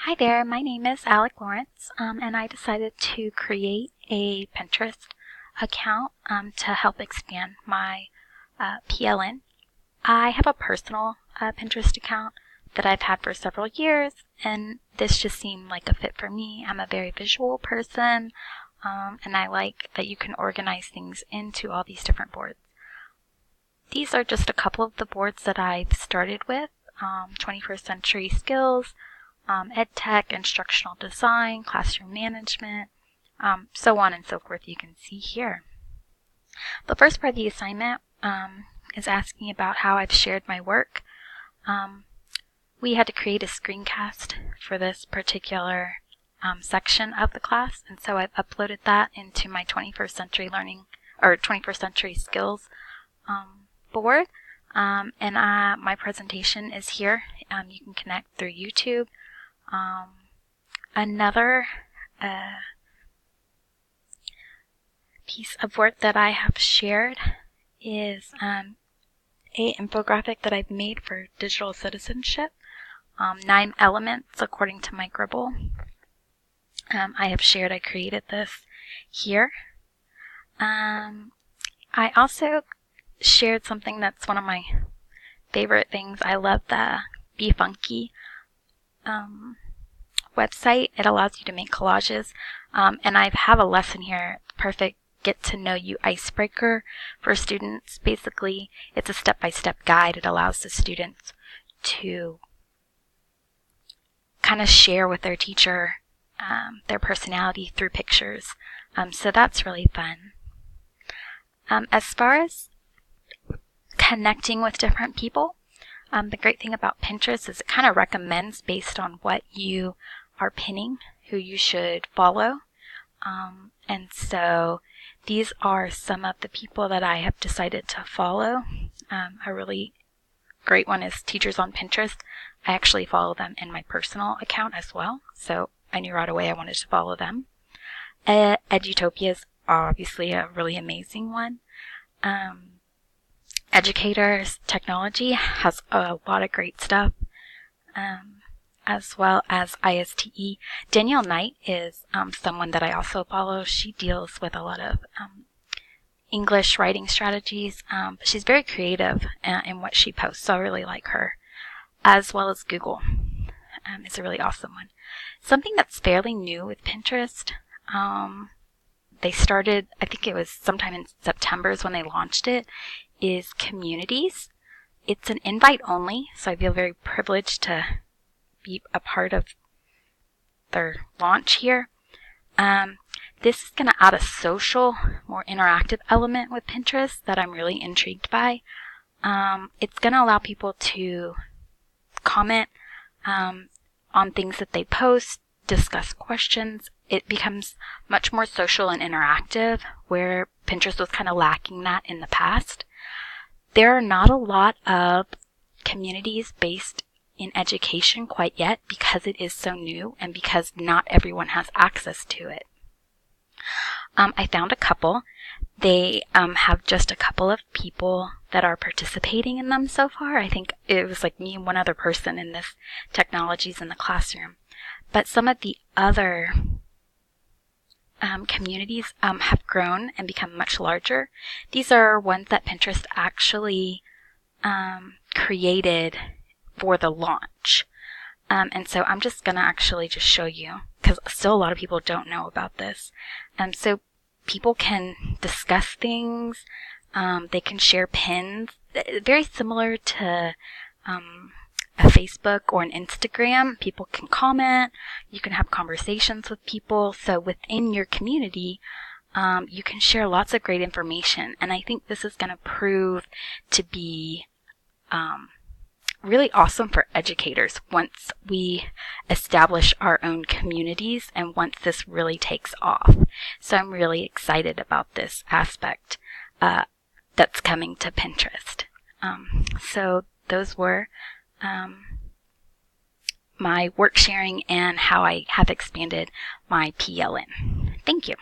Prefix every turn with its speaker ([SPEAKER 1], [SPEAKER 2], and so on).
[SPEAKER 1] Hi there, my name is Alec Lawrence, and I decided to create a Pinterest account to help expand my PLN. I have a personal Pinterest account that I've had for several years, and this just seemed like a fit for me. I'm a very visual person, and I like that you can organize things into all these different boards. These are just a couple of the boards that I've started with, 21st Century Skills, EdTech, Instructional Design, Classroom Management, so on and so forth you can see here. The first part of the assignment is asking about how I've shared my work. We had to create a screencast for this particular section of the class, and so I've uploaded that into my 21st Century Learning or 21st Century Skills board, and my presentation is here. You can connect through YouTube. Another piece of work that I have shared is a infographic that I've made for digital citizenship, 9 elements according to my Gribble. I created this here. I also shared something that's one of my favorite things. I love the Be Funky website. It allows you to make collages, and I have a lesson here, perfect get to know you icebreaker for students. Basically, it's a step-by-step guide. It allows the students to kind of share with their teacher their personality through pictures. So that's really fun. As far as connecting with different people, the great thing about Pinterest is it kind of recommends based on what you are pinning who you should follow. And so these are some of the people that I have decided to follow. A really great one is Teachers on Pinterest. I actually follow them in my personal account as well, so I knew right away I wanted to follow them. Edutopia is obviously a really amazing one. Educators Technology has a lot of great stuff, as well as ISTE. Danielle Knight is someone that I also follow. She deals with a lot of English writing strategies, but she's very creative in what she posts, so I really like her. As well as Google is a really awesome one. Something that's fairly new with Pinterest, they started, I think it was sometime in September is when they launched it, is communities. It's an invite only, so I feel very privileged to be a part of their launch here. This is going to add a social, more interactive element with Pinterest that I'm really intrigued by. It's going to allow people to comment on things that they post, discuss questions. It becomes much more social and interactive, where Pinterest was kind of lacking that in the past. There are not a lot of communities based in education quite yet because it is so new and because not everyone has access to it. I found a couple. They have just a couple of people that are participating in them so far. I think it was like me and one other person in this Technologies in the Classroom. But some of the other communities have grown and become much larger. These are ones that Pinterest actually created for the launch. And so I'm just going to actually just show you, because still a lot of people don't know about this. So people can discuss things. They can share pins. Very similar to a Facebook or an Instagram. People can comment. You can have conversations with people. So within your community, you can share lots of great information. And I think this is going to prove to be really awesome for educators once we establish our own communities and once this really takes off. So I'm really excited about this aspect that's coming to Pinterest. So those were my work sharing and how I have expanded my PLN. Thank you.